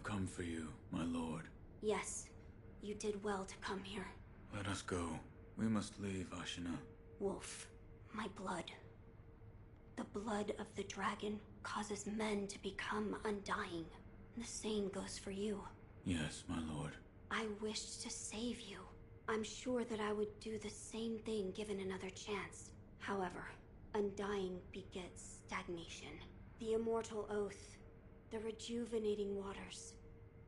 have come for you, my lord. Yes, you did well to come here. Let us go. We must leave Ashina. Wolf, my blood. The blood of the dragon causes men to become undying. The same goes for you. Yes, my lord. I wished to save you. I'm sure that I would do the same thing given another chance. However, undying begets stagnation. The immortal oath, the rejuvenating waters,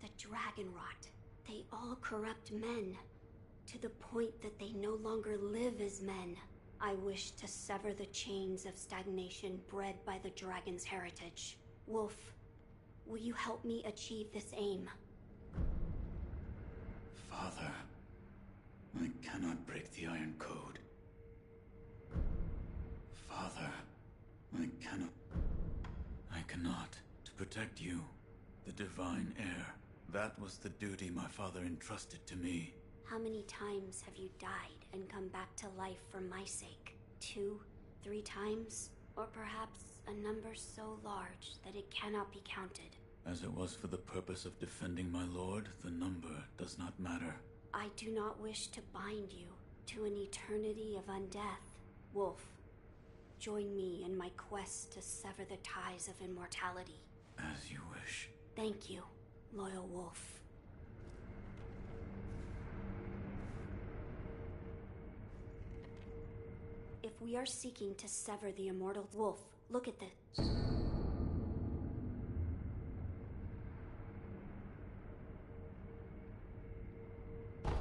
the dragon rot, they all corrupt men, to the point that they no longer live as men. I wish to sever the chains of stagnation bred by the dragon's heritage. Wolf, will you help me achieve this aim? Father, I cannot break the Iron Code. Father, I cannot. To protect you, the divine heir. That was the duty my father entrusted to me. How many times have you died and come back to life for my sake? 2, 3 times? Or perhaps a number so large that it cannot be counted? As it was for the purpose of defending my lord, the number does not matter. I do not wish to bind you to an eternity of undeath. Wolf, join me in my quest to sever the ties of immortality. As you wish. Thank you, loyal wolf. If we are seeking to sever the immortal wolf, look at this.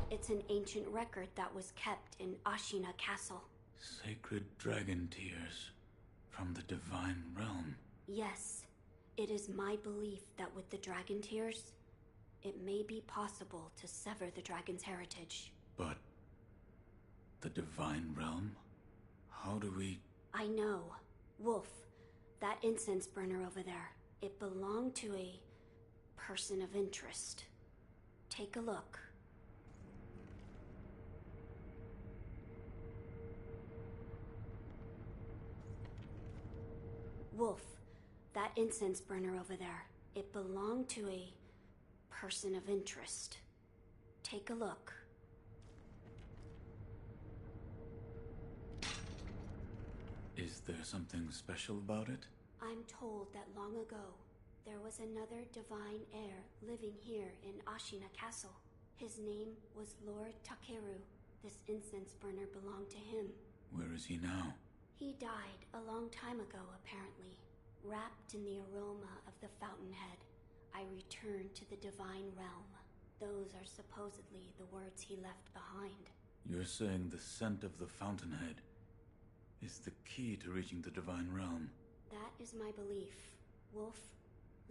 It's an ancient record that was kept in Ashina Castle. Sacred dragon tears from the divine realm. Yes, it is my belief that with the dragon tears, it may be possible to sever the dragon's heritage. But the divine realm? How do we... I know. Wolf, that incense burner over there, it belonged to a person of interest. Take a look. Wolf, that incense burner over there, it belonged to a person of interest. Take a look. Is there something special about it? I'm told that long ago, there was another divine heir living here in Ashina Castle. His name was Lord Takeru. This incense burner belonged to him. Where is he now? He died a long time ago, apparently. Wrapped in the aroma of the fountainhead, I returned to the divine realm. Those are supposedly the words he left behind. You're saying the scent of the fountainhead is the key to reaching the divine realm? That is my belief. Wolf,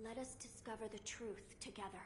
let us discover the truth together.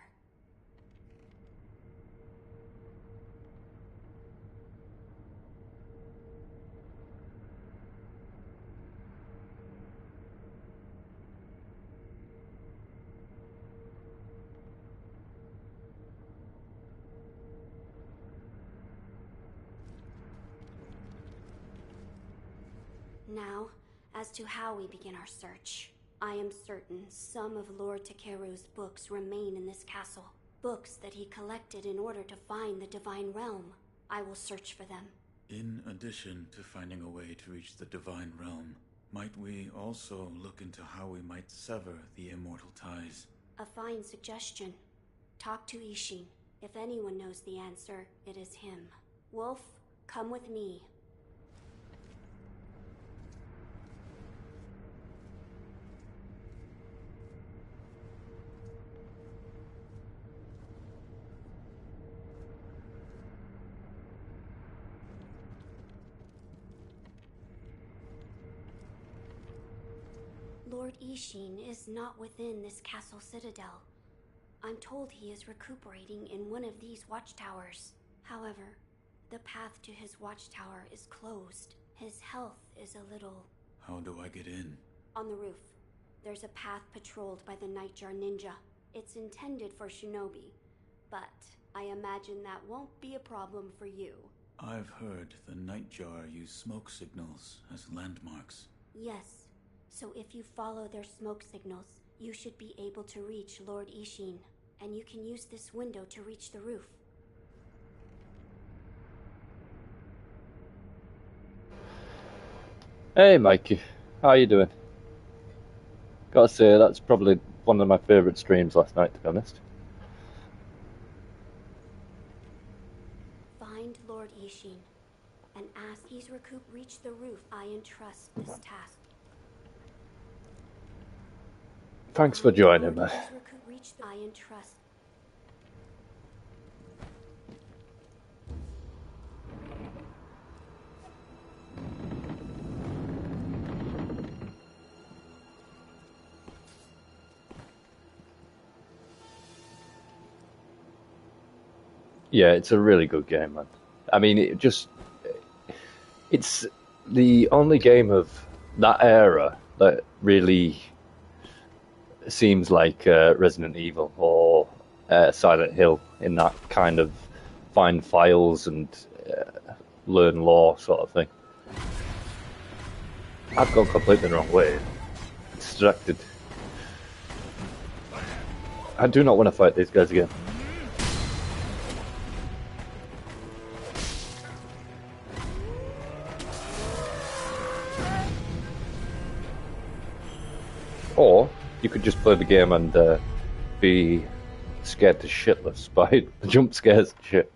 Now, as to how we begin our search. I am certain some of Lord Takeru's books remain in this castle. Books that he collected in order to find the divine realm. I will search for them. In addition to finding a way to reach the divine realm, might we also look into how we might sever the immortal ties? A fine suggestion. Talk to Ishin. If anyone knows the answer, it is him. Wolf, come with me. Lord Ishin is not within this castle citadel. I'm told he is recuperating in one of these watchtowers. However, the path to his watchtower is closed. His health is a little... How do I get in? On the roof. There's a path patrolled by the Nightjar Ninja. It's intended for shinobi, but I imagine that won't be a problem for you. I've heard the Nightjar use smoke signals as landmarks. Yes. So if you follow their smoke signals, you should be able to reach Lord Ishin. and you can use this window to reach the roof. Hey Mikey, how you doing? Gotta say, that's probably one of my favourite streams last night, to be honest. Find Lord Ishin and ask he's reach the roof. I entrust this task. Thanks for joining me. I entrust. Yeah, it's a really good game, man. I mean, it's the only game of that era that really seems like Resident Evil or Silent Hill in that kind of find files and learn lore sort of thing. I've gone completely the wrong way. Distracted. I do not want to fight these guys again. Or you could just play the game and be scared to shitless by the jump scares and shit.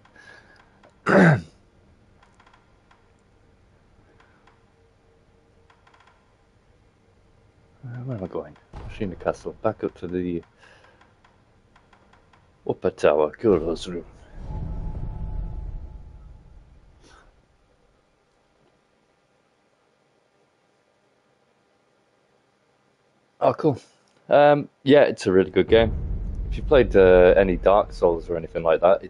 Where am I going? Machine Castle. Back up to the upper tower, Kuro's room. Oh, cool. Yeah, it's a really good game. If you played any Dark Souls or anything like that,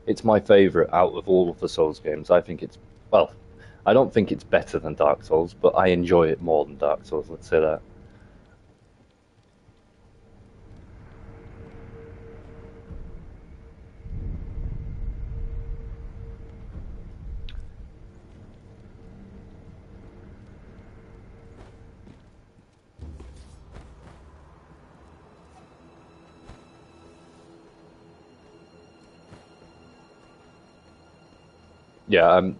it's my favourite out of all of the Souls games. I think it's, well, I don't think it's better than Dark Souls, but I enjoy it more than Dark Souls, let's say that. Yeah,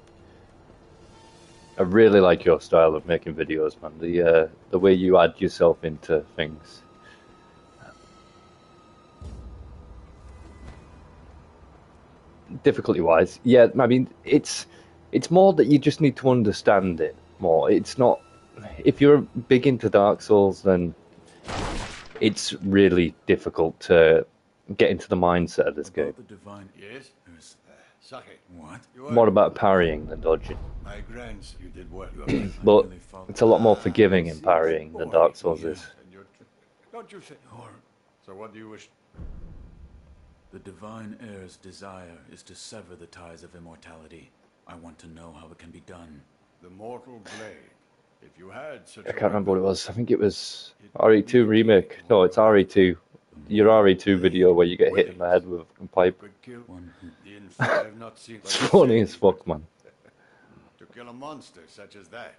I really like your style of making videos, man. The way you add yourself into things. Difficulty-wise, yeah, I mean, it's more that you just need to understand it more. It's not, if you're big into Dark Souls, then it's really difficult to get into the mindset of this game. The divine... Yes? Sake. What? More about parrying than dodging. My grands, you did well. But it's a lot more forgiving in parrying than Dark Souls is. Don't you say? So what do you wish? The divine heir's desire is to sever the ties of immortality. I want to know how it can be done. The mortal blade. If you had such I can't remember what it was. I think it was RE2 remake. No, it's RE2. Your RE2 video where you get hit in the head with a pipe. I've not seen It's funny as fuck, man. To kill a monster such as that.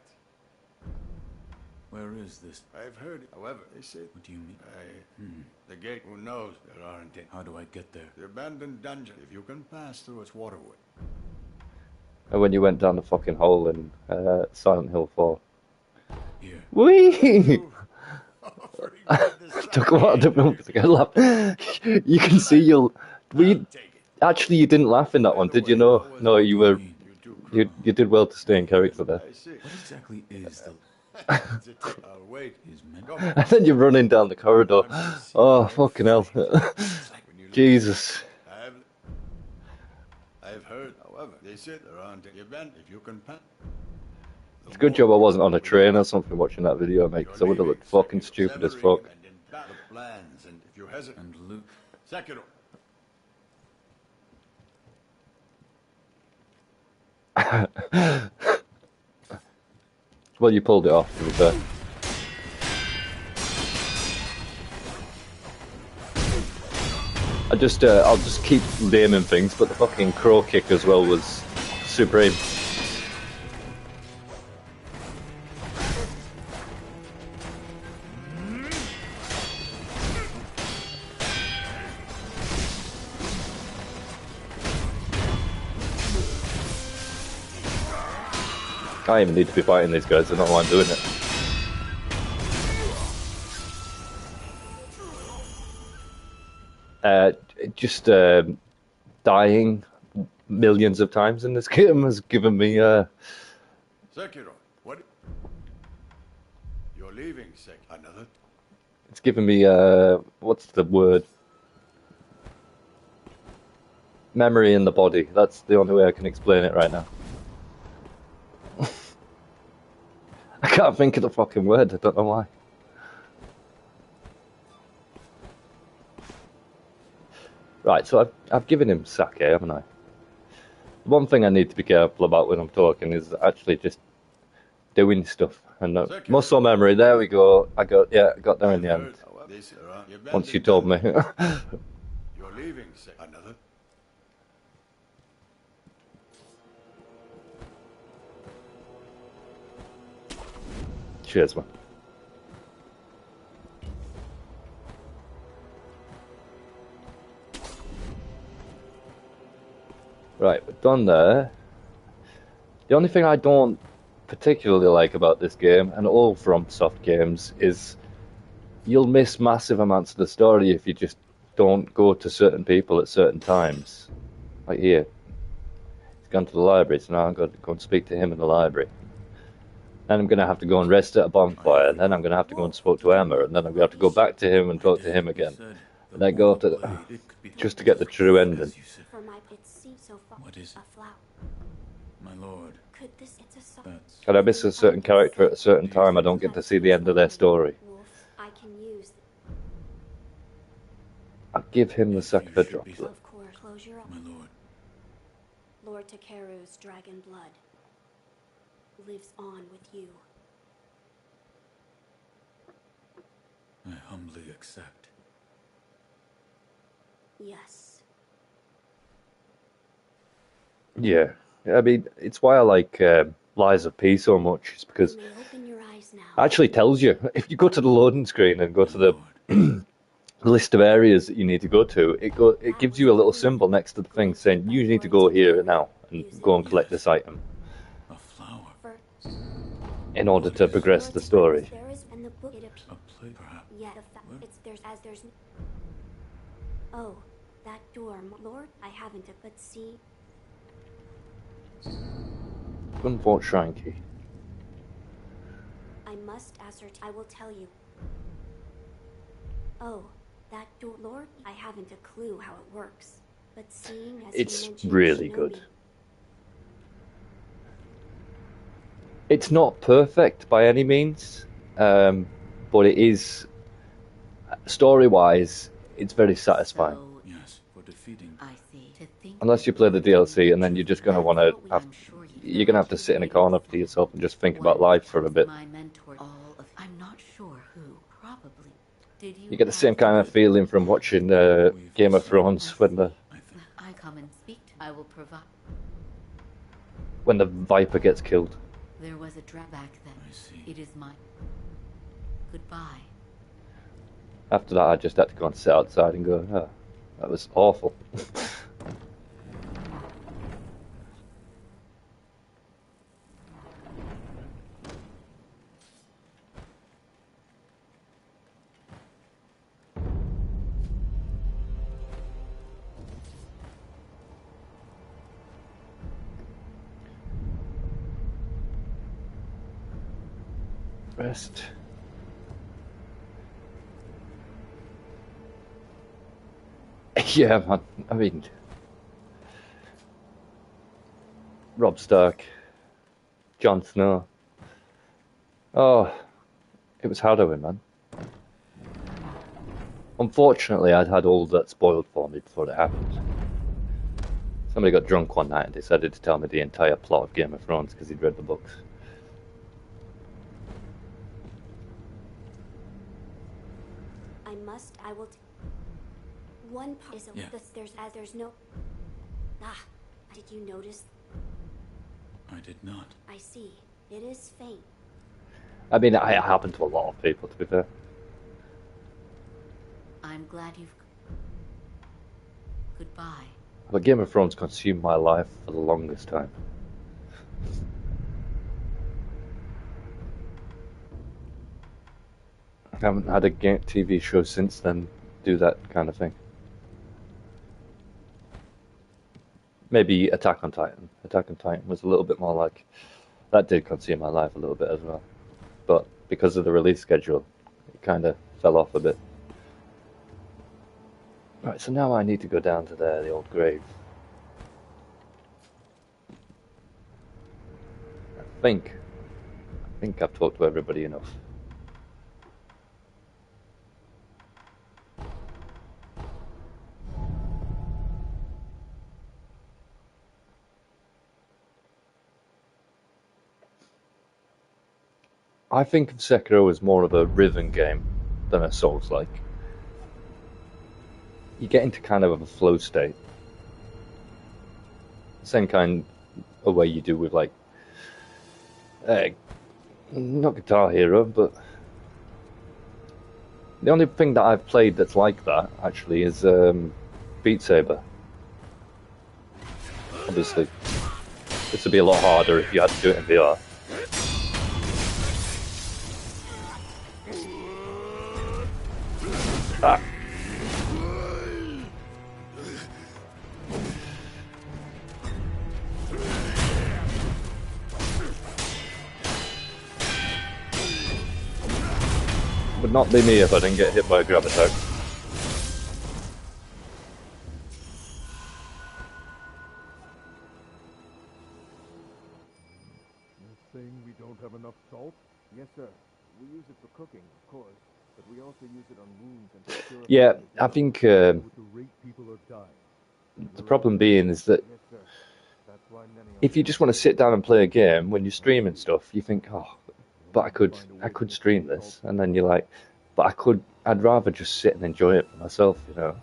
Where is this? I've heard it. However, they say... What do you mean? The gate, who knows? There aren't any. How do I get there? The abandoned dungeon. If you can pass through its waterway. And when you went down the fucking hole in Silent Hill 4. Here. Whee! Took a while to film because I laugh. You can see actually you didn't laugh in that one, did you? No, you did well to stay in character there. What exactly is the... I'll wait. And then you're running down the corridor. Oh, fucking hell. Jesus. I've heard, however, they said there aren't any event if you can pass. It's a good job I wasn't on a train or something watching that video, mate, because I would have looked fucking stupid as fuck. And if you hesitate, And Luke... Sekiro. Well, you pulled it off, to be fair. I'll just keep naming things, but the fucking crow kick as well was supreme. I even need to be fighting these guys. I don't know why I'm doing it. Just dying millions of times in this game has given me Sekiro, what? You're leaving, Another? it's given me what's the word? Memory in the body. That's the only way I can explain it right now. I can't think of the fucking word. I don't know why. Right, so I've given him sake, haven't I? One thing I need to be careful about when I'm talking is actually just doing stuff. And muscle memory, there we go. I got there in the end. Once you told me. You're leaving, Another? Cheers, man. Right, we're done there. The only thing I don't particularly like about this game, and all FromSoft games, is you'll miss massive amounts of the story if you just don't go to certain people at certain times. Like here. He's gone to the library, so now I'm going to go and speak to him in the library. Then I'm going to have to go and rest at a bonfire, and then I'm going to have to go and speak to Emma, and then I'm going to have to go back to him and talk to him again. And then go to... just to get the true ending. What is it? My lord. And I miss a certain character at a certain time, I don't get to see the end of their story. I'll give him the Sakura droplet. Of course, close your eyes. My lord. Lord Takeru's dragon blood lives on with you. I humbly accept. Yes. Yeah, I mean, it's why I like Lies of P so much, is because You may open your eyes now. it actually tells you. If you go to the loading screen and go to the list of areas that you need to go to, it gives you a little symbol next to the thing saying you need to go here now and go and collect this item A flower. in order to progress the story. There is in the book it appears. A play, perhaps. Yeah, it's there's. Oh, that door, Lord. I haven't. But see. Gunport Shrine Key. I must ascertain. I will tell you. Oh, that door, Lord. I haven't a clue how it works. But seeing as It's you mentioned really Shinobi, good. It's not perfect by any means, but it is, story-wise, it's very satisfying. So, Yes, for defeating. I see. To think Unless you play the DLC, and then you're just going to want to have, I'm sure you're going to have to sit in a corner to yourself and just think about life for a bit. My mentor, all of, I'm not sure who. Probably. Did you? You get the same kind of feeling from watching Game of Thrones when the I think. I come and speak to. I will provide. Viper gets killed. There was a back then. I see. It is my. Goodbye. After that, I just had to go and sit outside and go, oh, that was awful. Rest. Yeah, man. I mean, Robb Stark, Jon Snow. Oh, it was harrowing, man. Unfortunately, I'd had all that spoiled for me before it happened. Somebody got drunk one night and decided to tell me the entire plot of Game of Thrones because he'd read the books. I will. One part is Yeah. there's no. Ah, did you notice? I did not. I see. It is faint. I mean, it happened to a lot of people, to be fair. I'm glad you've. Goodbye. But Game of Thrones consumed my life for the longest time. haven't had a TV show since then do that kind of thing. Maybe Attack on Titan. Attack on Titan was a little bit more like... That did consume my life a little bit as well. But because of the release schedule, it kind of fell off a bit. Right, so now I need to go down to there, the old grave. I think I've talked to everybody enough. I think of Sekiro as more of a rhythm game than a Souls-like. You get into kind of a flow state. Same kind of way you do with like, not Guitar Hero, but the only thing that I've played that's like that actually is Beat Saber. Obviously, this would be a lot harder if you had to do it in VR. Ah. Would not be me if I didn't get hit by a grab attack. You're saying we don't have enough salt? Yes, sir. We use it for cooking, of course, but we also use it on wounds and to purify. Yeah, I think With the rate people are dying. the problem being is that Yes, sir. That's why many if you just want to sit down and play a game when you're streaming stuff, you think, oh, but I could stream this, and then you're like, but I'd rather just sit and enjoy it for myself, you know.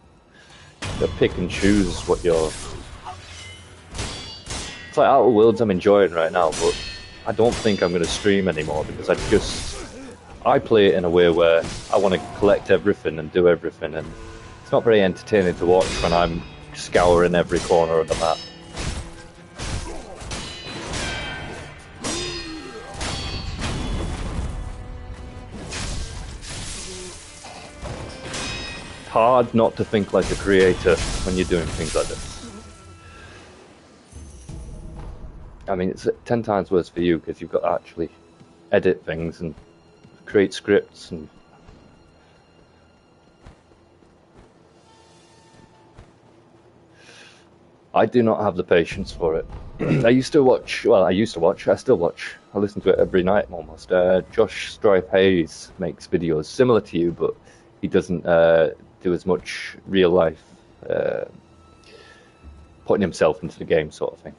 You pick and choose what you're. It's like Outer Worlds I'm enjoying right now, but I don't think I'm going to stream anymore because I play it in a way where I want to collect everything and do everything, and it's not very entertaining to watch when I'm scouring every corner of the map. Hard not to think like a creator when you're doing things like this. I mean, it's 10 times worse for you because you've got to actually edit things and create scripts and I do not have the patience for it. I still watch, I listen to it every night almost. Josh Strife Hayes makes videos similar to you, but he doesn't do as much real life putting himself into the game sort of thing.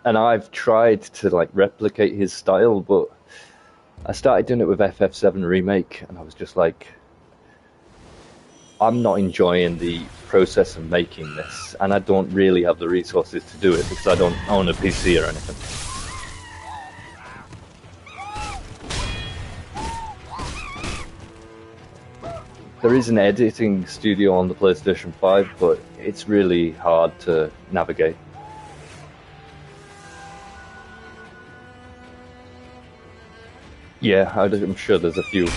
And I've tried to like replicate his style, but I started doing it with FF7 Remake, and I was just like, I'm not enjoying the process of making this, and I don't really have the resources to do it because I don't own a PC or anything. There is an editing studio on the PlayStation 5, but it's really hard to navigate. Yeah, I'm sure there's a few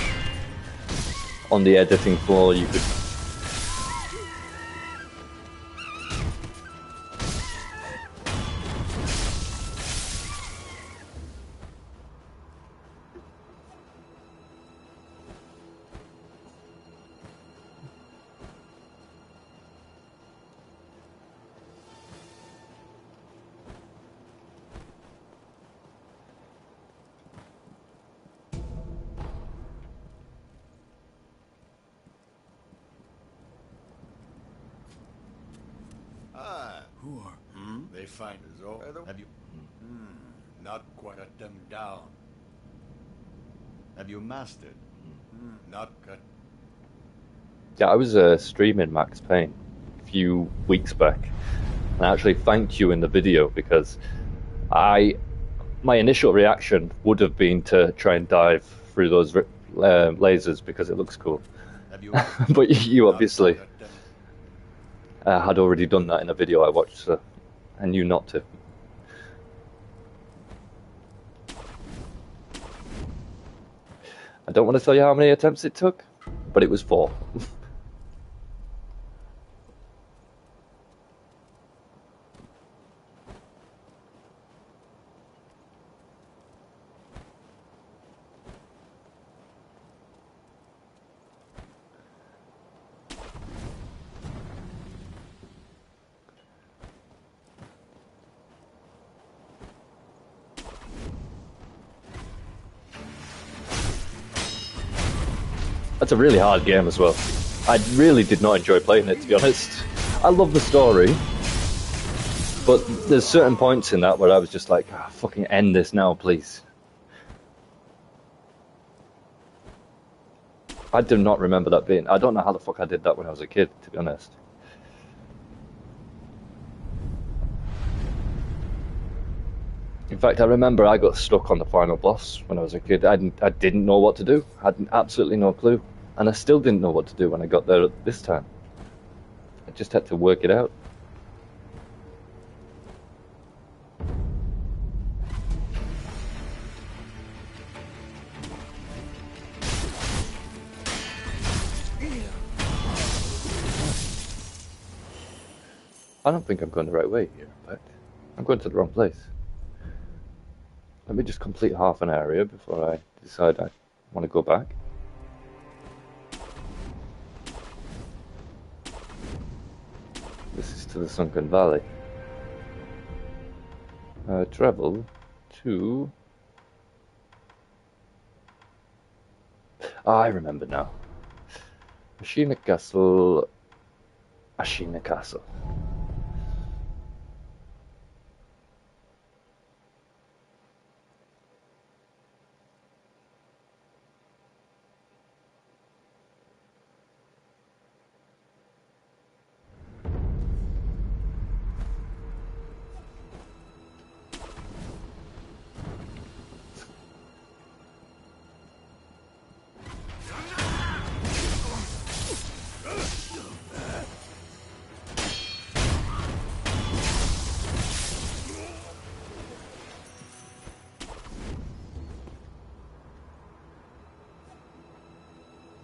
on the editing floor you could. Who are? They find us all. Have you? Not quite cut them down. Have you mastered? Not cut. Yeah, I was streaming Max Payne a few weeks back, and I actually thanked you in the video because my initial reaction would have been to try and dive through those lasers because it looks cool. Have you? But you obviously Cut them. had already done that in a video I watched, so I knew not to. I don't want to tell you how many attempts it took, but it was 4. That's a really hard game as well. I really did not enjoy playing it, to be honest. I love the story, but there's certain points in that where I was just like, oh, fucking end this now, please. I do not remember that being... I don't know how the fuck I did that when I was a kid, to be honest. In fact, I remember I got stuck on the final boss when I was a kid. I didn't know what to do. I had absolutely no clue. And I still didn't know what to do when I got there this time. I just had to work it out. I don't think I'm going the right way here, in fact. I'm going to the wrong place. Let me just complete half an area before I decide I want to go back. This is to the Sunken Valley. Travel to... I remember now. Ashina Castle... Ashina Castle.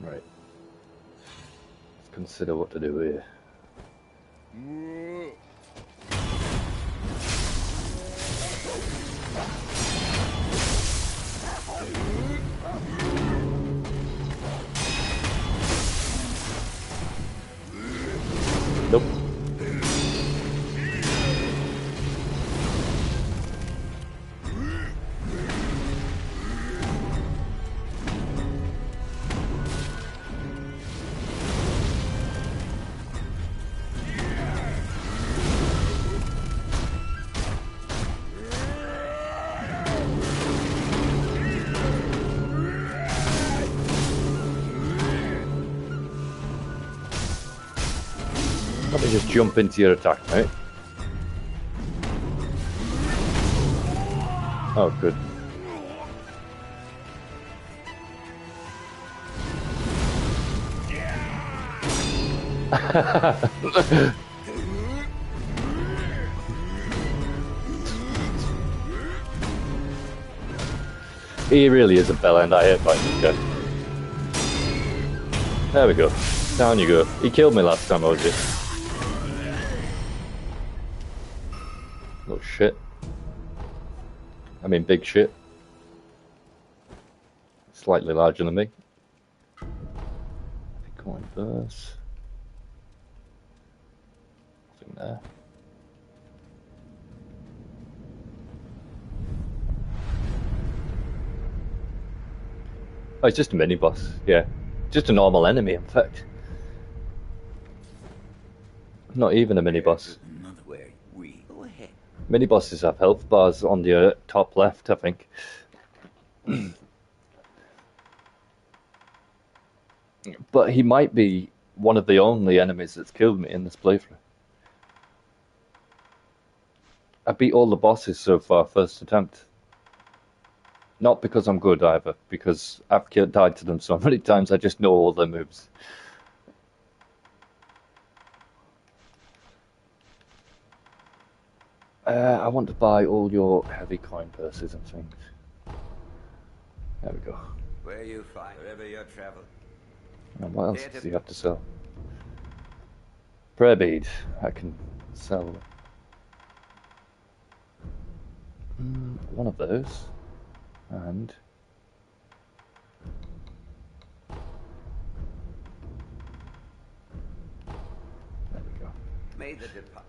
Right. Let's consider what to do here. Nope. Let me just jump into your attack, mate. Oh, good. He really is a bellend. I hate fighting this guy. There we go. Down you go. He killed me last time I was here. Little shit. I mean, big shit. Slightly larger than me. Coin verse. Nothing there. Oh, it's just a mini boss. Yeah, just a normal enemy. In fact, not even a mini boss. Mini bosses have health bars on the top left, I think. But he might be one of the only enemies that's killed me in this playthrough. I beat all the bosses so far, first attempt. Not because I'm good either, because I've died to them so many times I just know all their moves. I want to buy all your heavy coin purses and things. There we go. Where you find, wherever you travel. And what else does he have to sell? Prayer bead. I can sell one of those. And there we go. May the depart.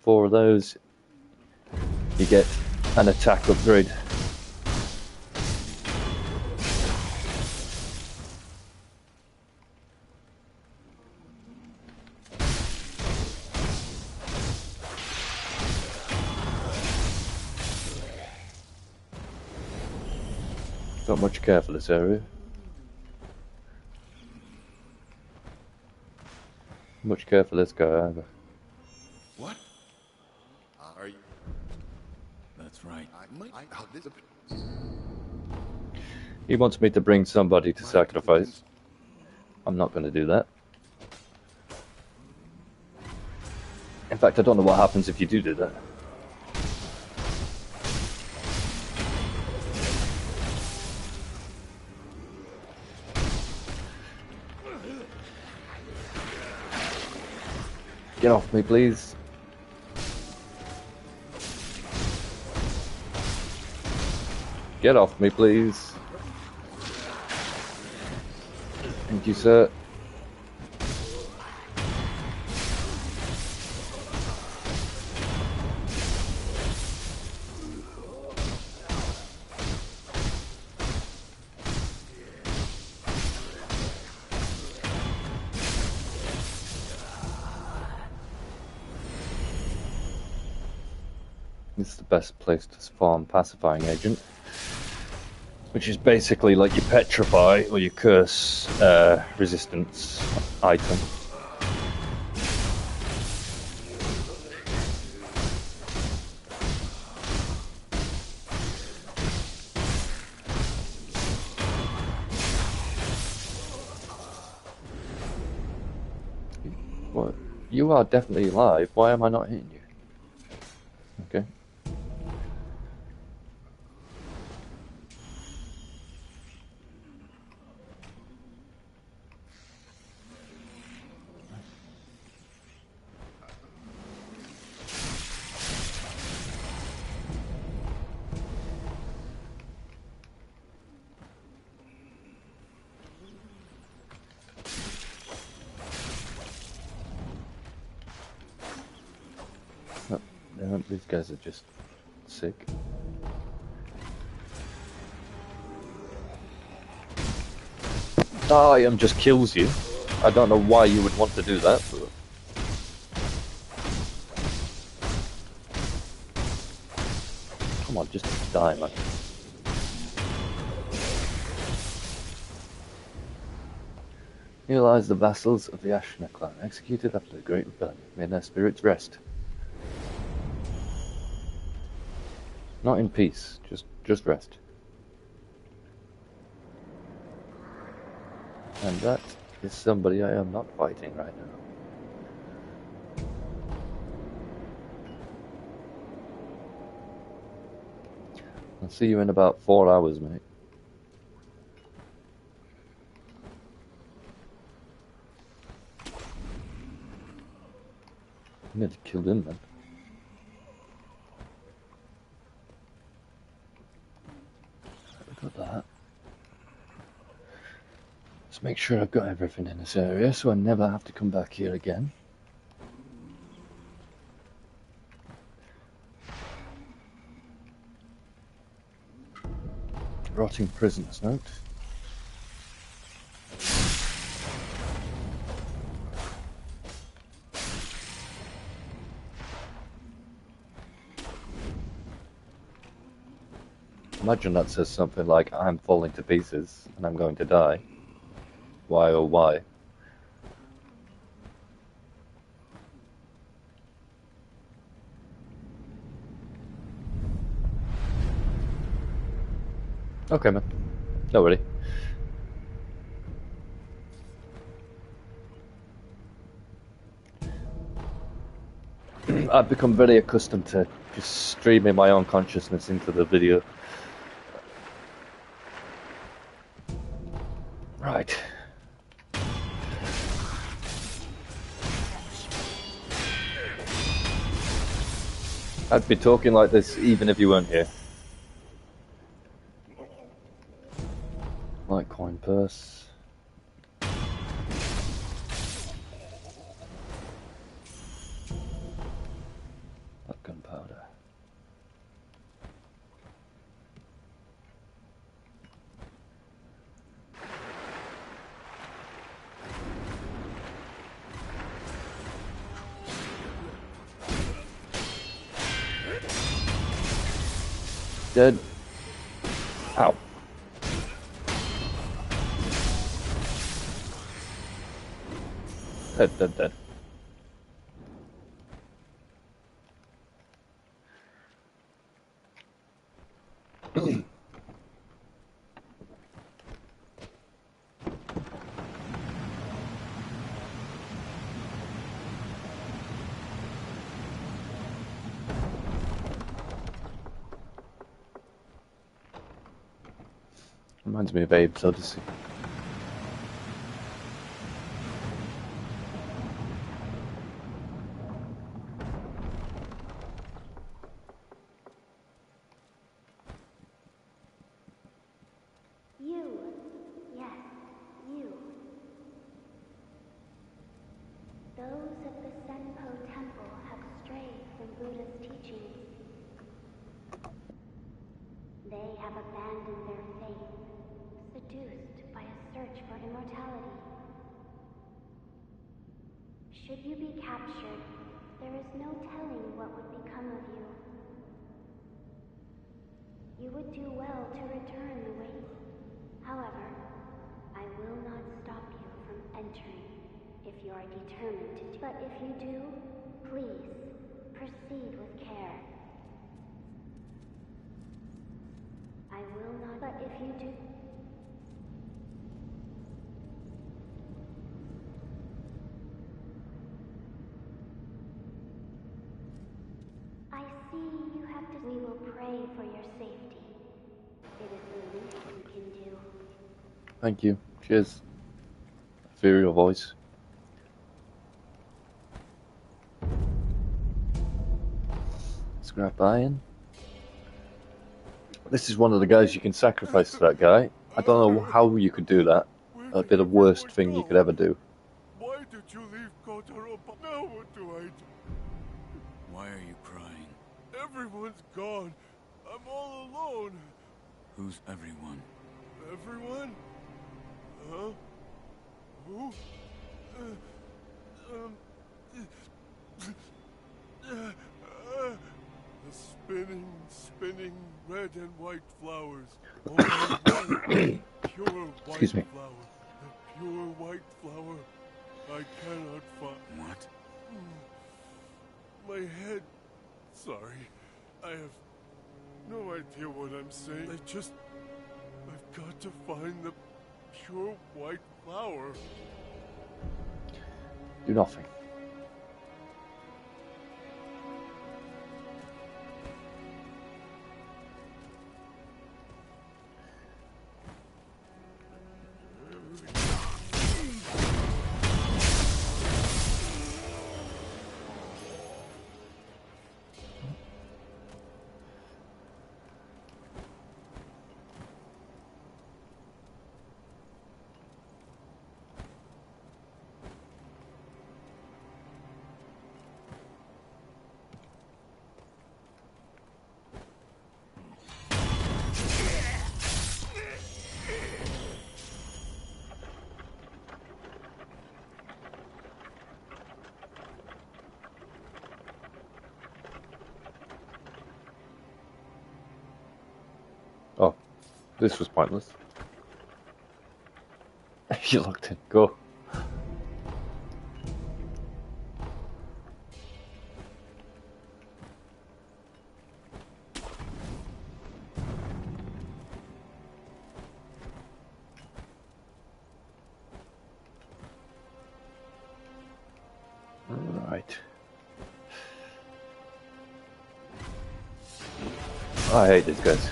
4 of those, you get an attack upgrade. Not much care for this area. Much care for this guy either. What? Are you? That's right. He wants me to bring somebody to sacrifice. I'm not going to do that. In fact, I don't know what happens if you do that. Get off me, please. Get off me, please. Thank you, sir. This is the best place to farm pacifying agent, which is basically like your petrify or your curse resistance item. What? You are definitely alive. Why am I not hitting you? Okay. These guys are just sick. Diam just kills you. I don't know why you would want to do that, but... Come on, just die, man. Here lies the vassals of the Ashna clan, executed after the Great Rebellion. May their spirits rest. Not in peace, just rest. And that is somebody I am not fighting right now. I'll see you in about 4 hours, mate. I need to kill him, then. Got that. Let's make sure I've got everything in this area so I never have to come back here again. Rotting prisoner's note. Imagine that says something like, I'm falling to pieces and I'm going to die. Why oh why? Okay, man. Don't worry. I've become very accustomed to Just streaming my own consciousness into the video. Right. I'd be talking like this even if you weren't here. Litecoin purse. That gunpowder. Dead. Ow. Dead. Reminds me of Abe's Odyssey. You. Yes, you. Those of the Senpo Temple have strayed from Buddha's teachings. They have abandoned their faith, seduced by a search for immortality. Should you be captured, there is no telling what would become of you. You would do well to return the way. However, I will not stop you from entering if you are determined to do. But if you do, please proceed with care. I will not. But if you do. I see you have to. We will pray for your safety. It is the least we can do. Thank you. Cheers. Ethereal voice. Scrap iron. This is one of the guys you can sacrifice to that guy. I don't know how you could do that. That'd be the worst thing you could ever do. Why did you leave Kotaro? Now what do I do? Why are you crying? Everyone's gone. I'm all alone. Who's everyone? Everyone? Huh? Who? The spinning red and white flowers. Only pure white Excuse me. flower. The pure white flower I cannot find. What? My head. Sorry. I have no idea what I'm saying. I've got to find the pure white flower. Do nothing. Oh, this was pointless. You locked in. Go. Right. I hate these guys.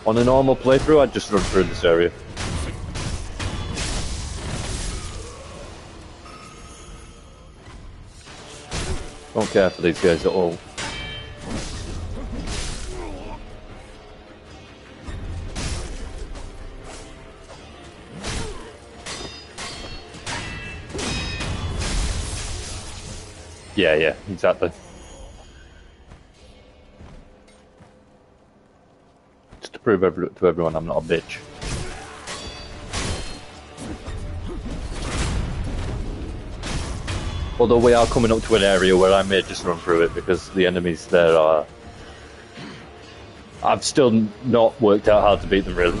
On a normal playthrough, I'd just run through this area. Don't care for these guys at all. Yeah, exactly. Just to prove to everyone I'm not a bitch. Although we are coming up to an area where I may just run through it because the enemies there are... I've still not worked out how to beat them really.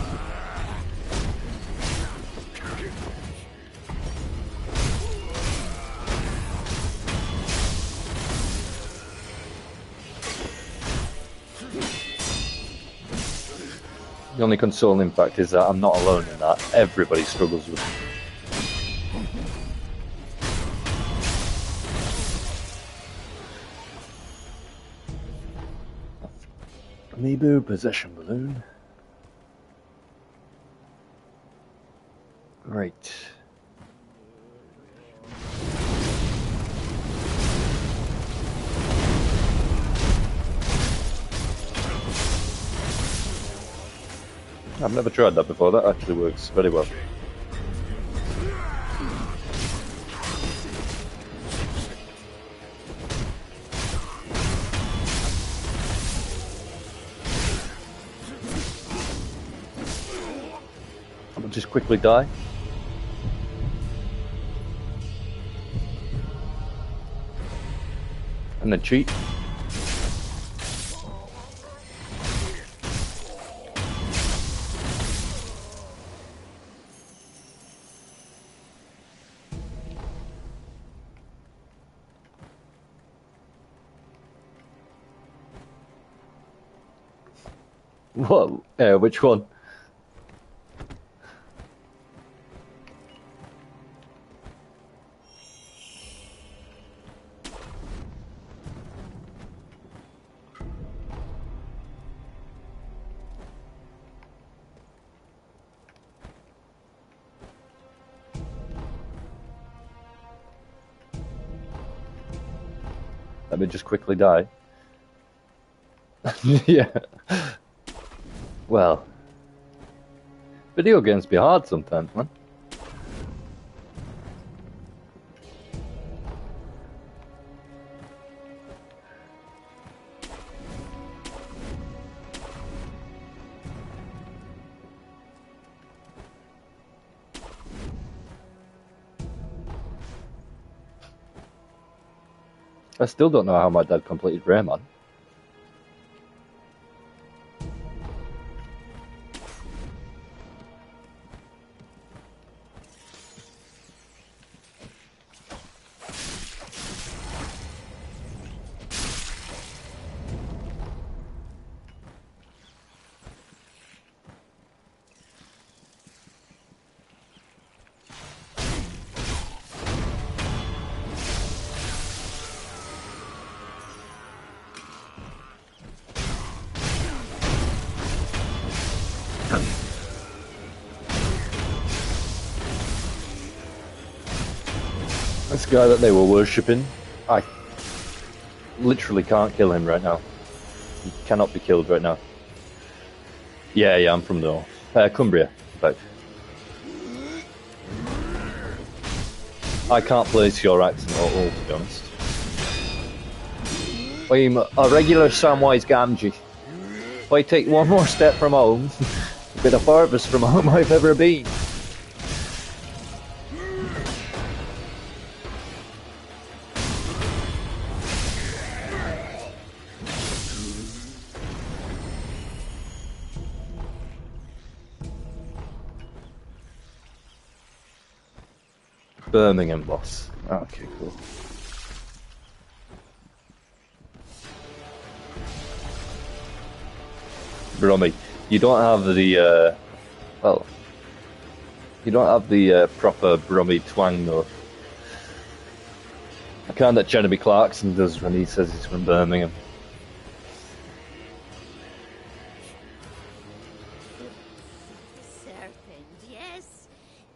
The only consoling fact is that I'm not alone in that. Everybody struggles with it. Amiibo possession balloon. Right. I've never tried that before. That actually works very well. I'll just quickly die. And then cheat. What? Which one? Let me just quickly die. Yeah. Well, video games be hard sometimes, man. I still don't know how my dad completed Rayman. This guy that they were worshipping, I literally can't kill him right now. He cannot be killed right now. Yeah, I'm from the north. Cumbria, in fact. I can't place your accent at all, to be honest. I'm a regular Samwise Gamgee. If I take one more step from home, it'll be the farthest from home I've ever been. Birmingham boss. Okay, cool. Brommy, you don't have the Well, you don't have the proper Brummy twang though. The kind that Jeremy Clarkson does when he says he's from Birmingham. Serpent, yes.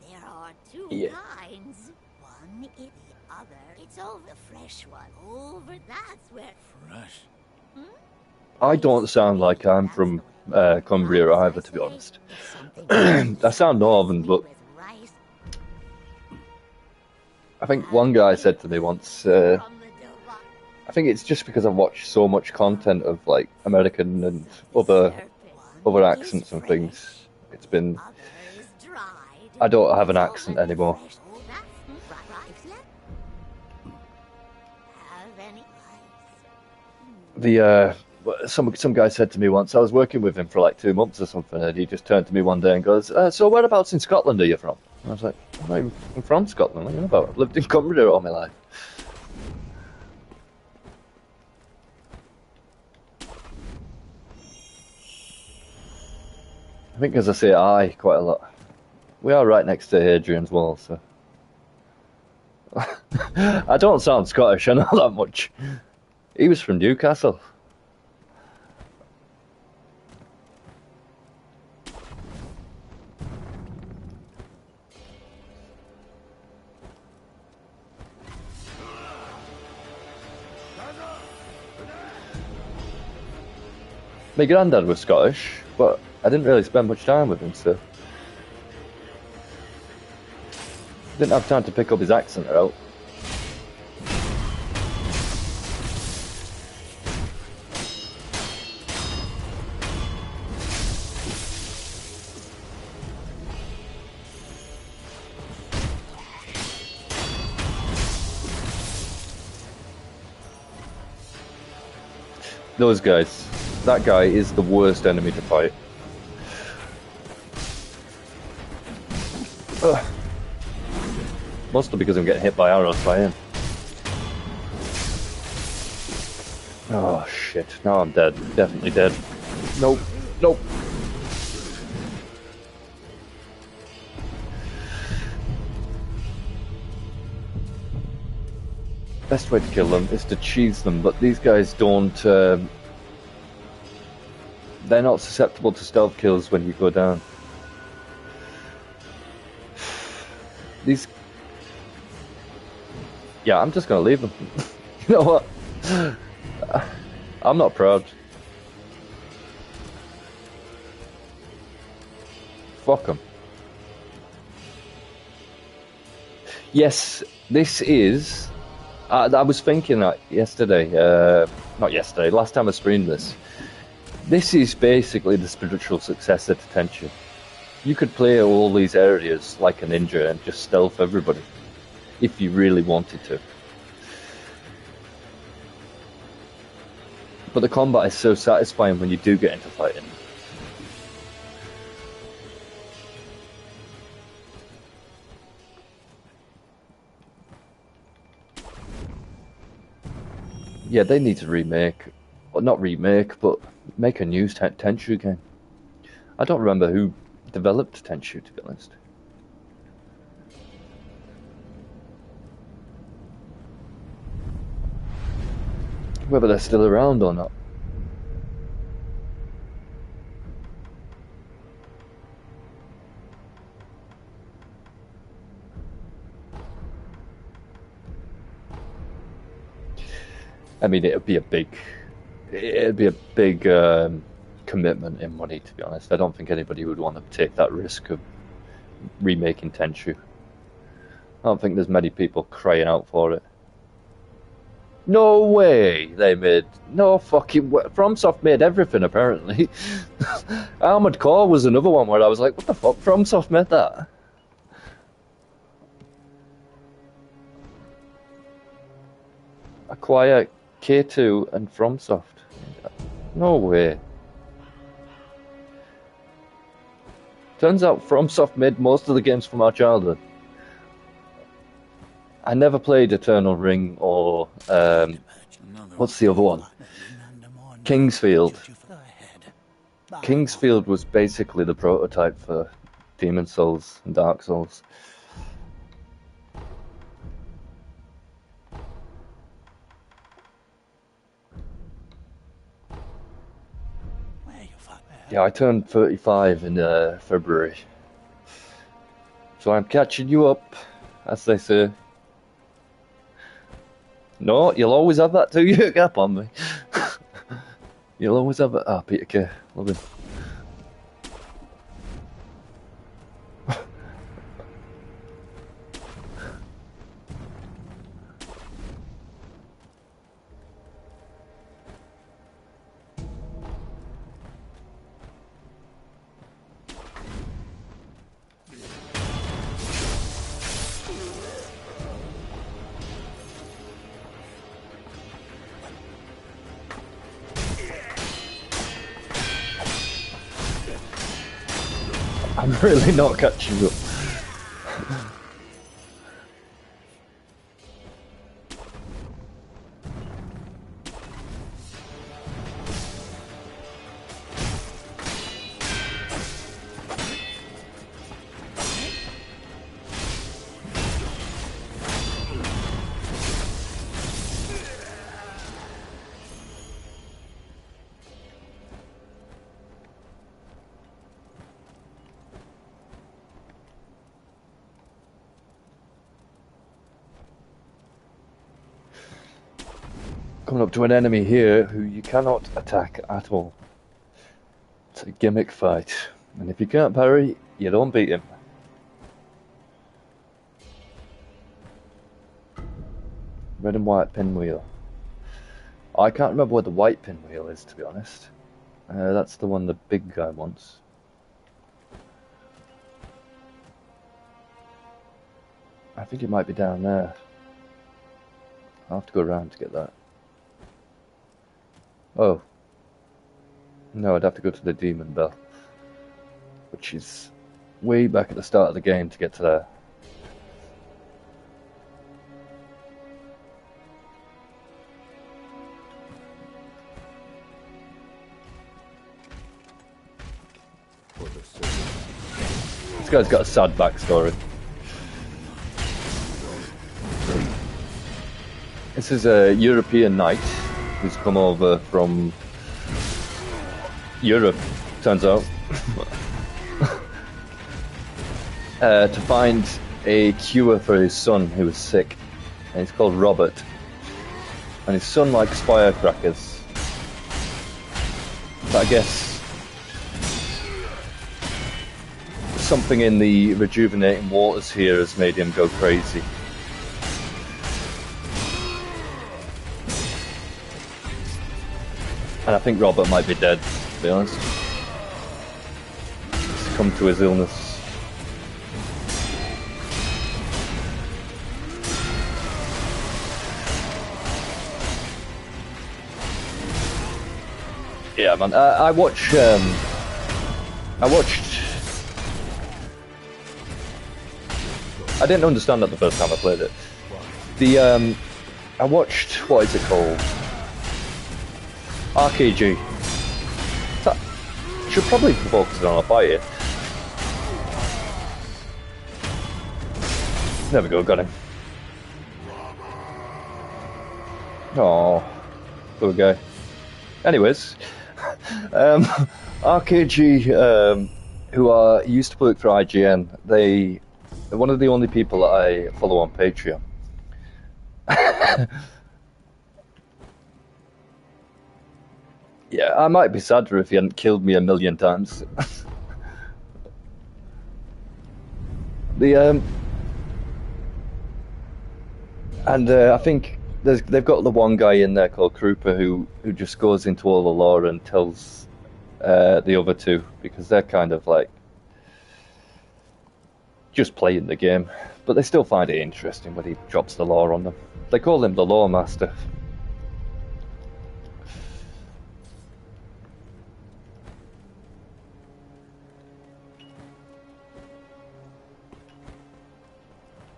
There are two Yeah. kinds. One is the other. It's over the fresh one. Over that's where. Fresh. I don't sound like I'm from Cumbria either, to be honest. I sound northern, but I think one guy said to me once, I think it's just because I've watched so much content of like American and other accents and things. It's been, I don't have an accent anymore. Some guy said to me once, I was working with him for like 2 months or something, and he just turned to me one day and goes, so whereabouts in Scotland are you from? And I was like, I'm from Scotland, what are you about? I've lived in Cumbria all my life. I think because I say I quite a lot. We are right next to Hadrian's Wall, so... I don't sound Scottish, I know that much. He was from Newcastle. My granddad was Scottish, but I didn't really spend much time with him, so... Didn't have time to pick up his accent out. Those guys. That guy is the worst enemy to fight. Ugh. Mostly because I'm getting hit by arrows by him. Oh shit, now I'm dead. Definitely dead. Nope. Nope. Best way to kill them is to cheese them, but these guys don't... they're not susceptible to stealth kills when you go down. These... Yeah, I'm just gonna leave them. You know what? I'm not proud. Fuck them. Yes, this is... I was thinking that yesterday, not yesterday, last time I streamed this. This is basically the spiritual successor to Tenchu. You could play all these areas like a ninja and just stealth everybody, if you really wanted to. But the combat is so satisfying when you do get into fighting. Yeah, they need to remake, or not remake, but make a new Tenchu game. I don't remember who developed Tenchu, to be honest. Whether they're still around or not. I mean, it'd be a big commitment in money, to be honest. I don't think anybody would want to take that risk of remaking Tenchu. I don't think there's many people crying out for it. No way they made... No fucking way. FromSoft made everything, apparently. Armored Core was another one where I was like, what the fuck? FromSoft made that? Acquire K2 and FromSoft. No way. Turns out FromSoft made most of the games from our childhood. I never played Eternal Ring or what's the other one? Kingsfield. Kingsfield was basically the prototype for Demon Souls and Dark Souls. Yeah, I turned 35 in February. So I'm catching you up, as they say. No, you'll always have that 2-year gap on me. You'll always have it. Ah, Peter K. Love him. I'm really not catching up. Coming up to an enemy here who you cannot attack at all. It's a gimmick fight, and if you can't parry, you don't beat him. Red and white pinwheel. I can't remember what the white pinwheel is, to be honest. That's the one the big guy wants. I think it might be down there. I'll have to go around to get that. Oh. No, I'd have to go to the Demon Bell. Which is way back at the start of the game to get to there. This guy's got a sad backstory. This is a European knight who's come over from Europe, turns out, to find a cure for his son who was sick. And he's called Robert. And his son likes firecrackers. But I guess something in the rejuvenating waters here has made him go crazy. And I think Robert might be dead, to be honest. He's succumbed to his illness. Yeah, man. I watched. I didn't understand that the first time I played it. I watched, what is it called? RKG. That should probably be focusing on a fight here. There we go, got him. Oh, poor guy. Anyways, RKG, who used to work for IGN, they're one of the only people that I follow on Patreon. Yeah, I might be sadder if he hadn't killed me 1,000,000 times. I think they've got the one guy in there called Krupa who just goes into all the lore and tells the other two, because they're kind of like just playing the game, but they still find it interesting when he drops the lore on them. They call him the lore master.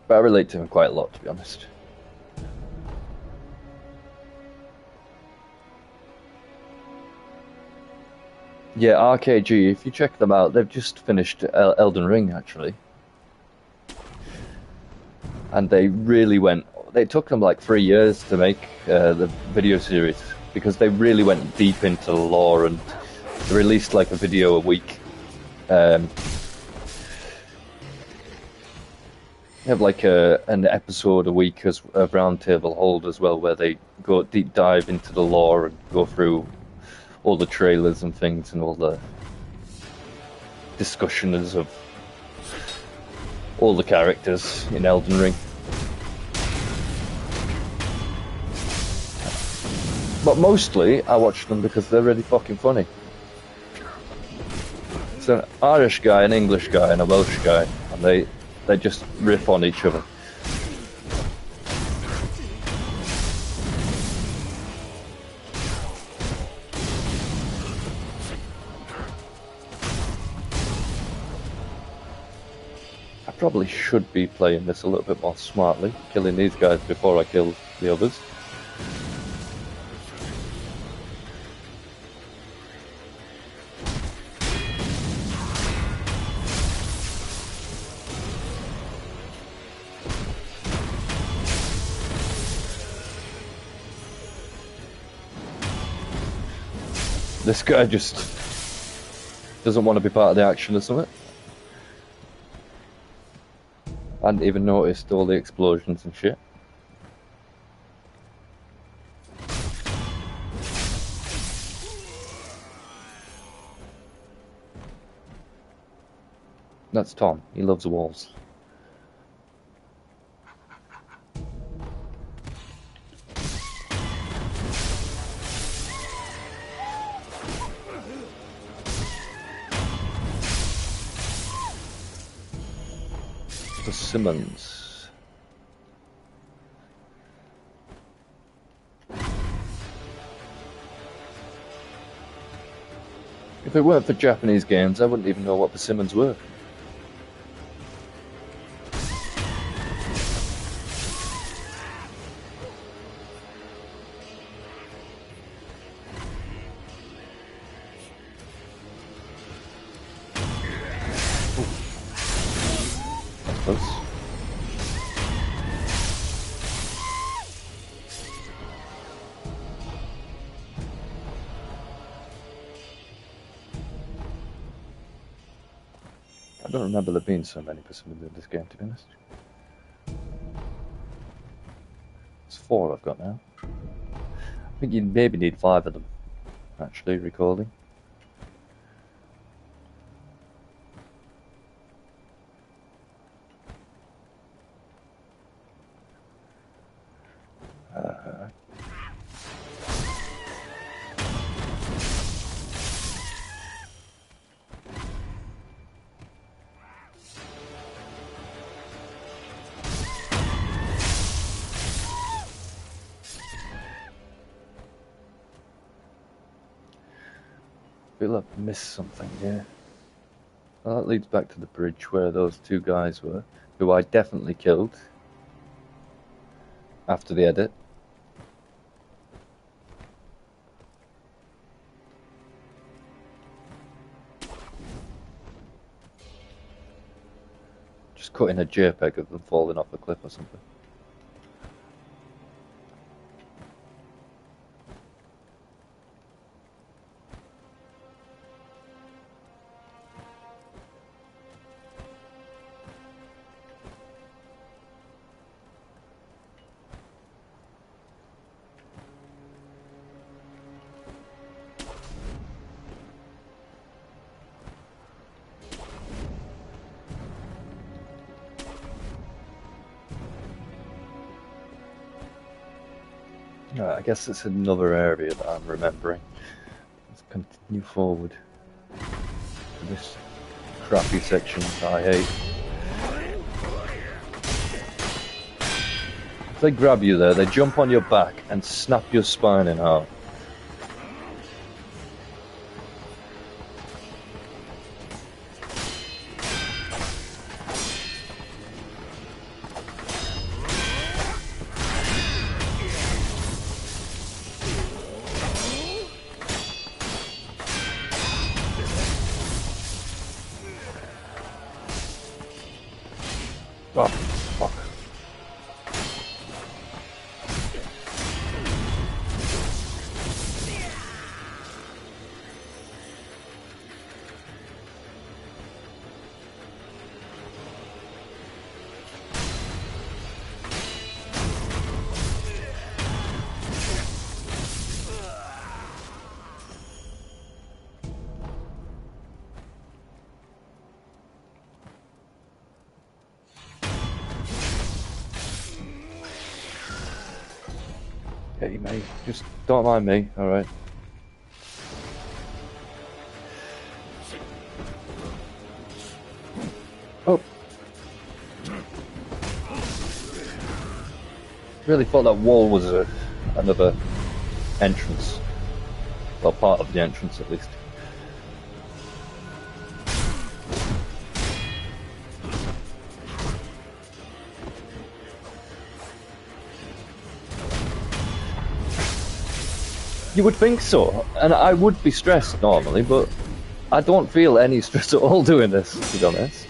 But I relate to him quite a lot, to be honest. Yeah, RKG, if you check them out, they've just finished Elden Ring, actually. And they really went... It took them like 3 years to make the video series, because they really went deep into the lore, and they released like a video a week. They have like an episode a week as a roundtable hold as well, where they go deep dive into the lore and go through all the trailers and things and all the discussions of all the characters in Elden Ring. But mostly I watch them because they're really fucking funny. It's an Irish guy, an English guy and a Welsh guy, and they just riff on each other. I probably should be playing this a little bit more smartly, killing these guys before I kill the others. This guy just doesn't want to be part of the action or something. I hadn't even noticed all the explosions and shit. That's Tom. He loves walls. Simmons. If it weren't for Japanese games, I wouldn't even know what persimmons were. I don't remember there being so many persimmons in this game, to be honest. It's 4 I've got now. I think you maybe need 5 of them, actually, recalling. I feel I've missed something here. Well, that leads back to the bridge where those 2 guys were, who I definitely killed after the edit. Just cutting a JPEG of them falling off a cliff or something. I guess it's another area that I'm remembering. Let's continue forward to this crappy section that I hate. If they grab you there, they jump on your back and snap your spine in half. Oh, fuck. Hey, mate, just don't mind me, alright? Oh. Really thought that wall was another entrance. Well, part of the entrance at least. You would think so, and I would be stressed normally, but I don't feel any stress at all doing this, to be honest.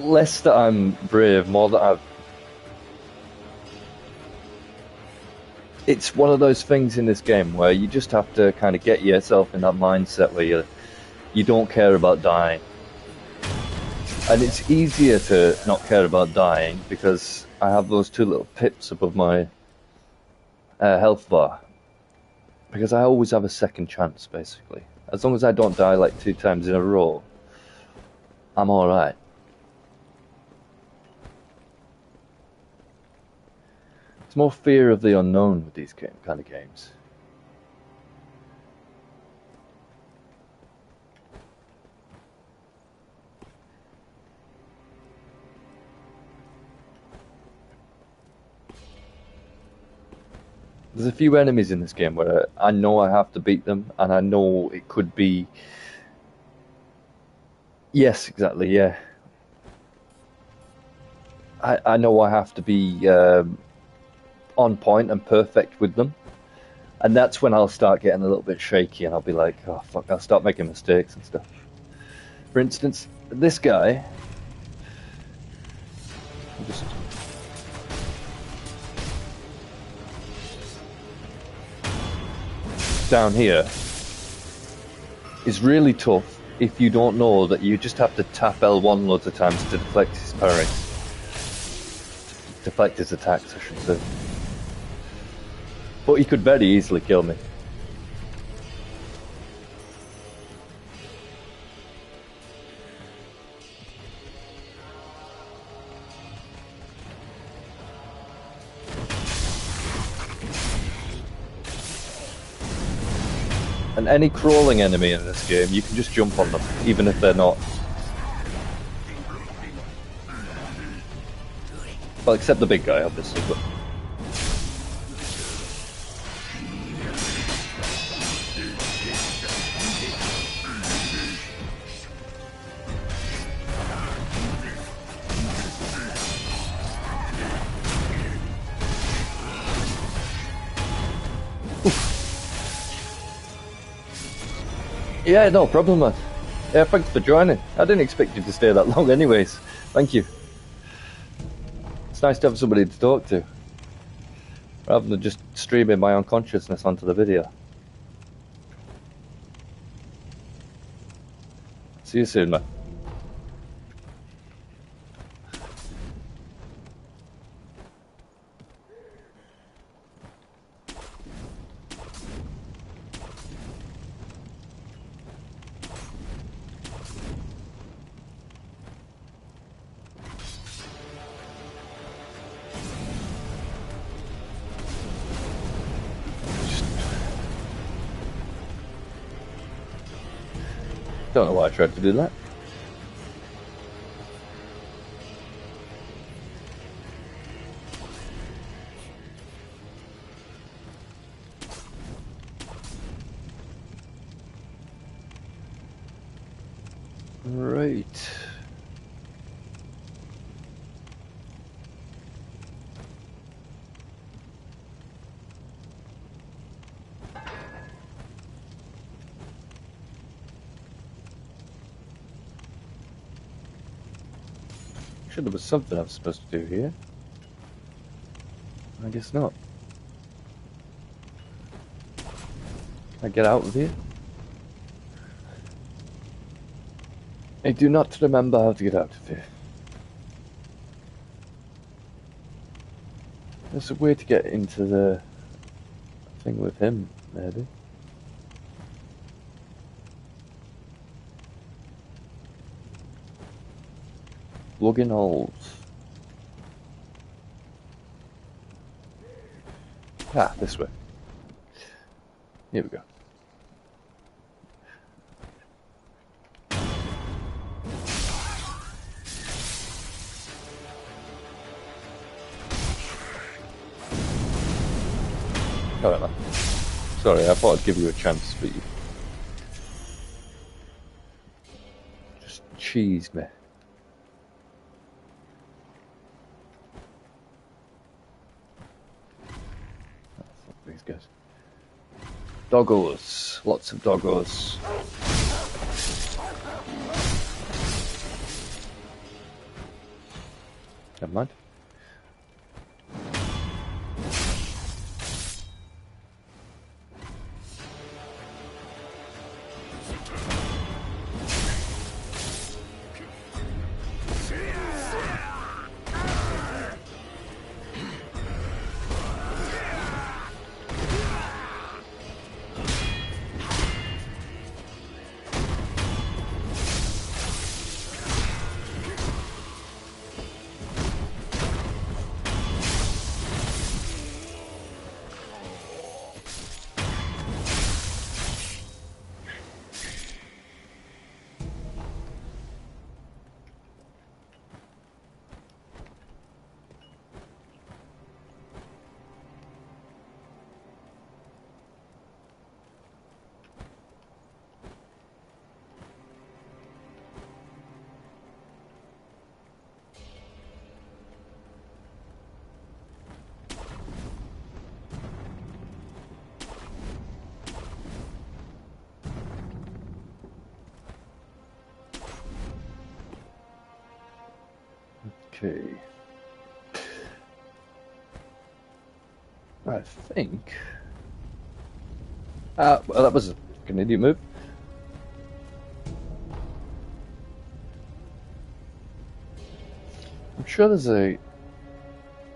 Less that I'm brave, more that I've... It's one of those things in this game where you just have to kind of get yourself in that mindset where you don't care about dying. And it's easier to not care about dying because I have those two little pips above my health bar. Because I always have a second chance, basically. As long as I don't die like 2 times in a row, I'm alright. It's more fear of the unknown with these kind of games. There's a few enemies in this game where I know I have to beat them, and I know it could be... Yes, exactly, yeah. I know I have to be on point and perfect with them. And that's when I'll start getting a little bit shaky and I'll be like, oh fuck, I'll start making mistakes and stuff. For instance, this guy... Just... down here is really tough if you don't know that you just have to tap L1 loads of times to deflect his parry. Deflect his attacks, I should say. But he could very easily kill me. And any crawling enemy in this game, you can just jump on them, even if they're not. Well, except the big guy, obviously, but... Yeah, no problem, man. Yeah, thanks for joining. I didn't expect you to stay that long anyways. Thank you. It's nice to have somebody to talk to, rather than just streaming my unconsciousness onto the video. See you soon, man. Don't know why I tried to do that. Right. Sure, there was something I was supposed to do here. I guess not. Can I get out of here? I do not remember how to get out of here. There's a way to get into the thing with him, maybe. Login holes. Ah, this way. Here we go. Alright, man. Sorry, I thought I'd give you a chance, but you just cheesed me. Oh, fuck these guys. Doggos. Lots of doggos. Never mind. Okay. I think. Well, that was an idiot move. I'm sure there's a.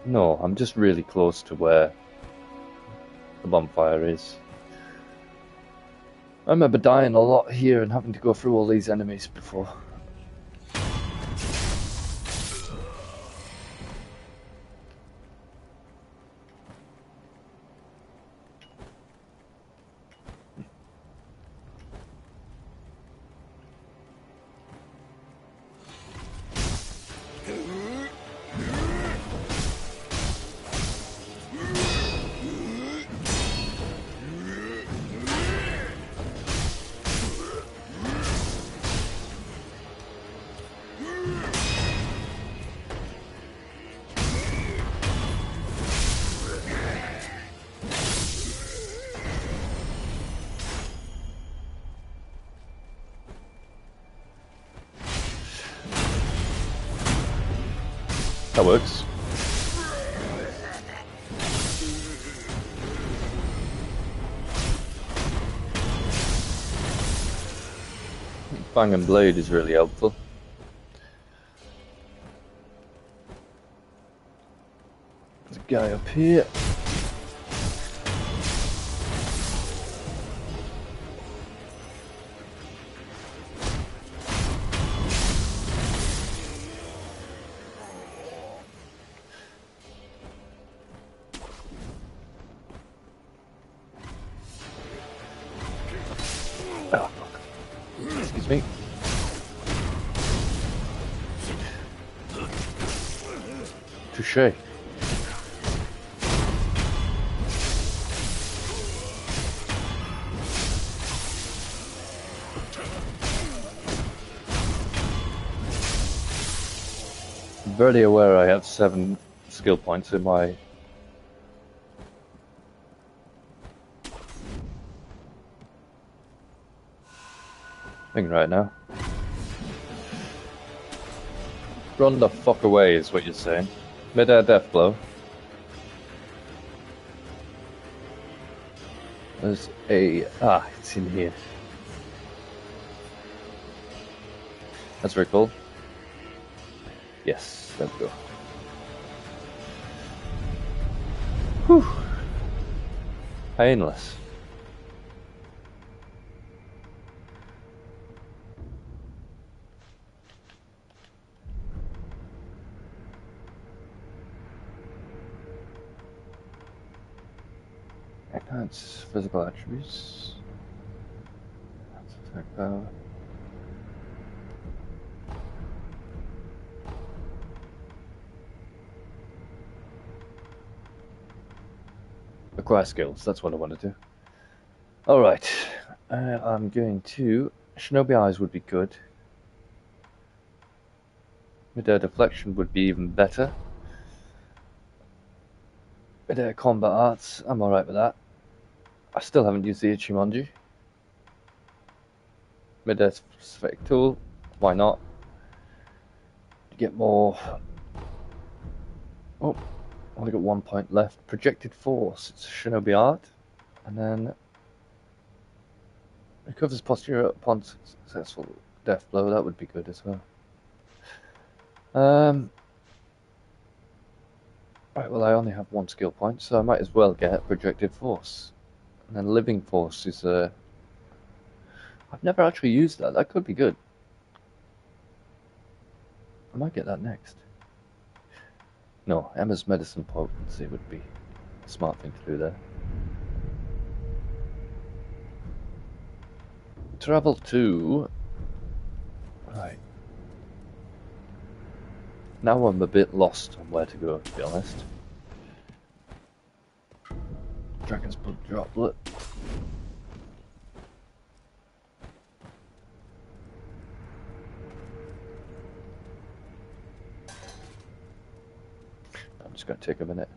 No, I'm just really close to where the bonfire is. I remember dying a lot here and having to go through all these enemies before. That works. Bang and blade is really helpful. There's a guy up here. Oh, fuck. Excuse me. Touché. very aware I have 7 skill points in my thing right now. Run the fuck away is what you're saying. Mid-air death blow. There's a... it's in here. That's very cool. Yes, there we go. Whew. Painless. Enhance physical attributes. Enhance attack power. Acquire skills, that's what I want to do. Alright, I'm going to... Shinobi Eyes would be good. Mid-air deflection would be even better. Mid-air combat arts, I'm alright with that. I still haven't used the Ichimonji. Mid-air specific tool, why not? To get more... Oh, only got 1 point left. Projected force, it's a Shinobi art. And then... Recovers posture upon successful death blow, that would be good as well. Right, well I only have 1 skill point, so I might as well get Projected Force. And then Living Force is I've never actually used that, that could be good. I might get that next. No, Emma's Medicine Potency would be a smart thing to do there. Travel to... Right. Now I'm a bit lost on where to go, to be honest. Dragon's Blood Droplet. I'm just going to take a minute.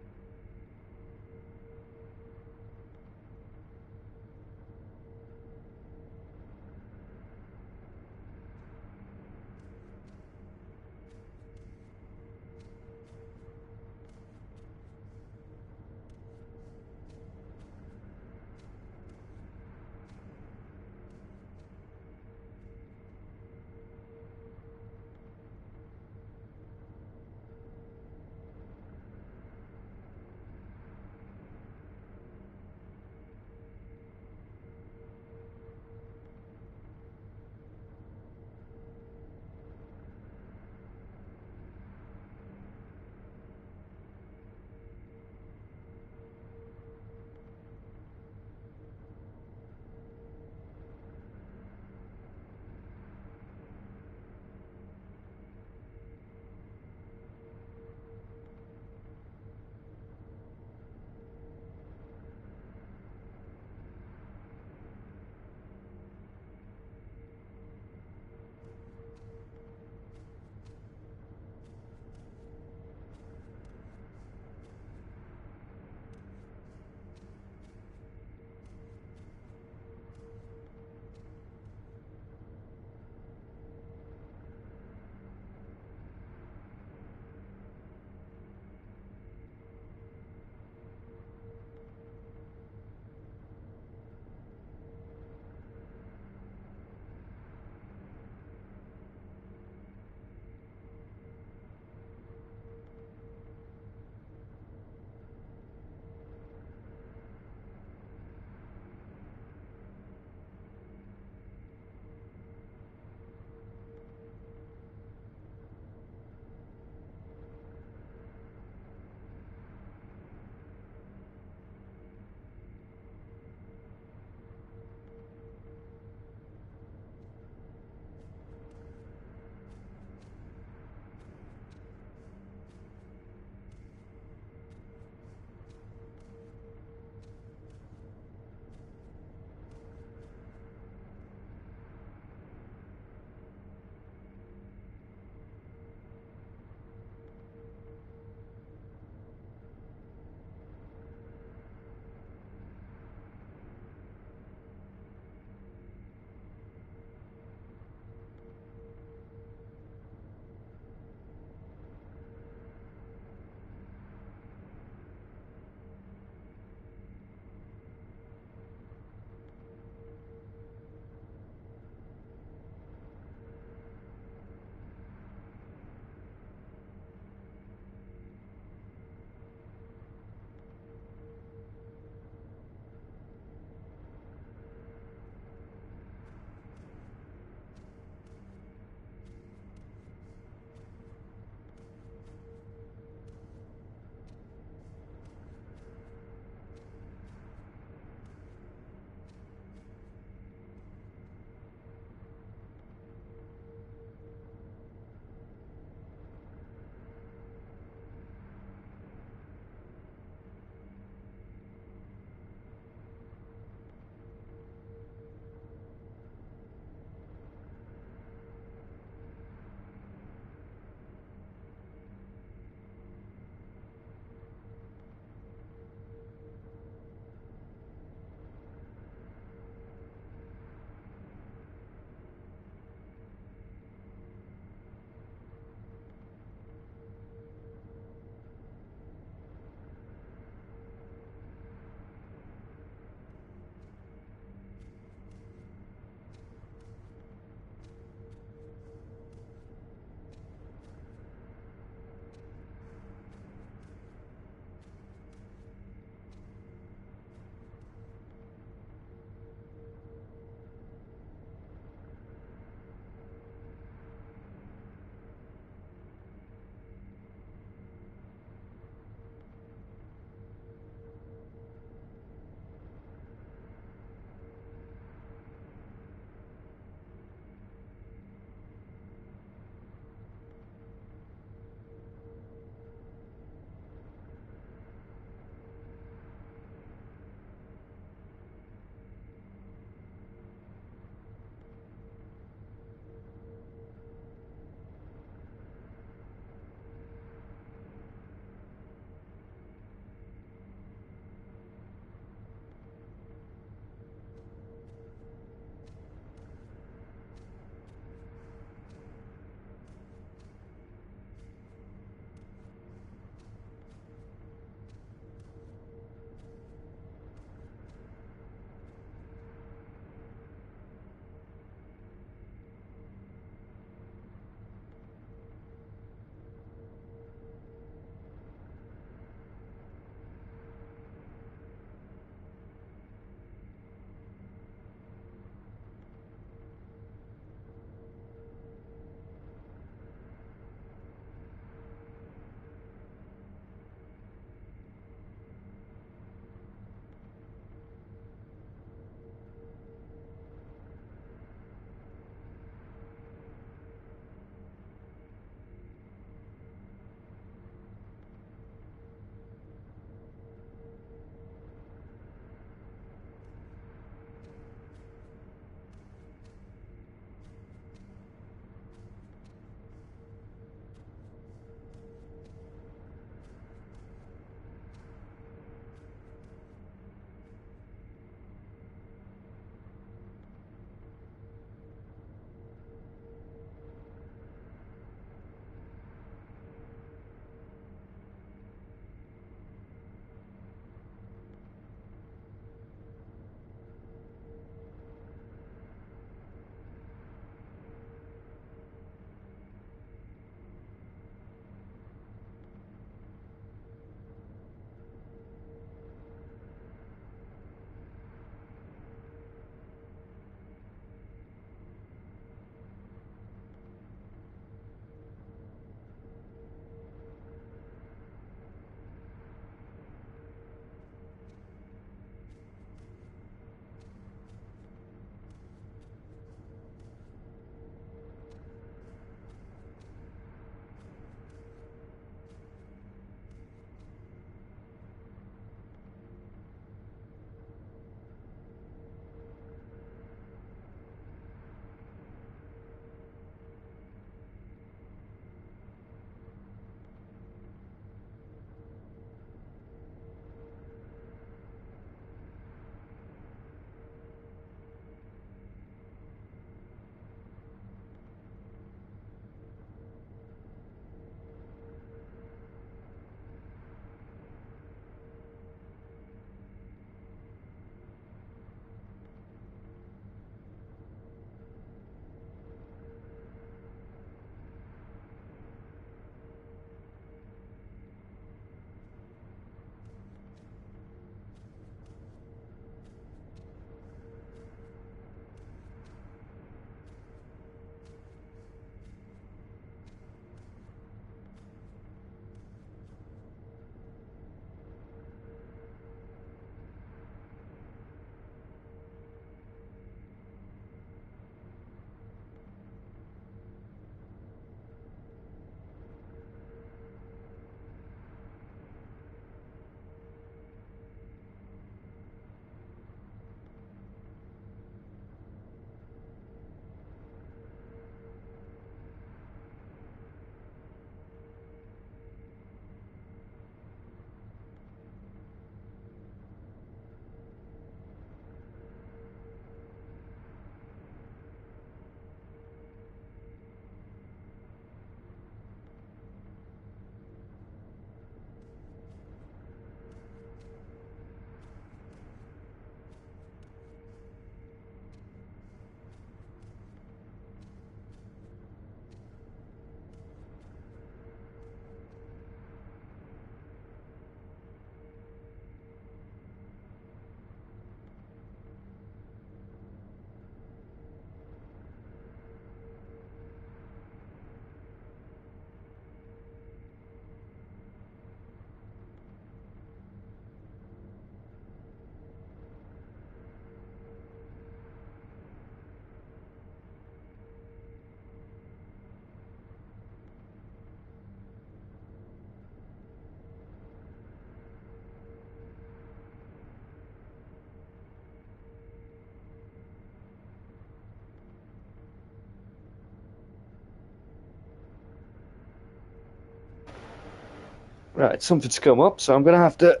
Right, something's come up, so I'm going to have to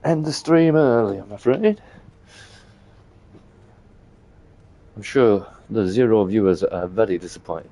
end the stream early, I'm afraid. I'm sure the 0 viewers are very disappointed.